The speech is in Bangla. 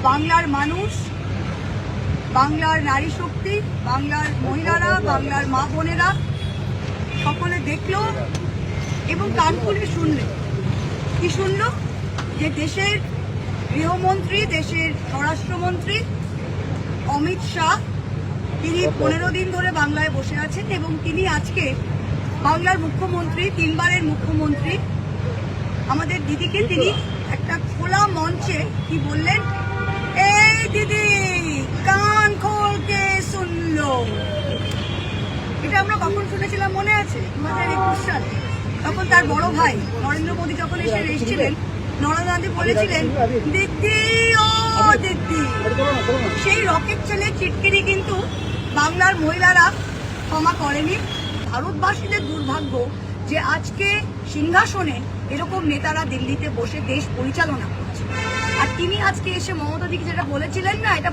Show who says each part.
Speaker 1: বাংলার মানুষ, বাংলার নারী শক্তি, বাংলার মহিলারা, বাংলার মা বোনেরা সকলে দেখলো এবং কান খুলে শুনল। কি শুনল? যে দেশের গৃহমন্ত্রী, দেশের স্বরাষ্ট্রমন্ত্রী অমিত শাহ তিনি 15 দিন ধরে বাংলায় বসে আছেন এবং তিনি আজকে বাংলার মুখ্যমন্ত্রী, 3 বারের মুখ্যমন্ত্রী আমাদের দিদিকে তিনি একটা খোলা মঞ্চে কি বললেন, এই দিদি কান খোলকে শুনলো। এটা আমরা কখন শুনেছিলাম মনে আছে? 2021 সালে। তখন তার বড় ভাই নরেন্দ্র মোদী যখন এসে এসেছিলেন, নরেন্দ্র মোদী বলেছিলেন দিদি ও দিদি। সেই রকেট ছেলে চিটকিরি কিন্তু বাংলার মহিলারা ক্ষমা করেনি। ভারতবাসীদের দুর্ভাগ্য যে আজকে সিংহাসনে এরকম নেতারা দিল্লিতে বসে দেশ পরিচালনা করছে। আর তিনি আজকে এসে মমতা দিকে যেটা বলেছিলেন না, এটা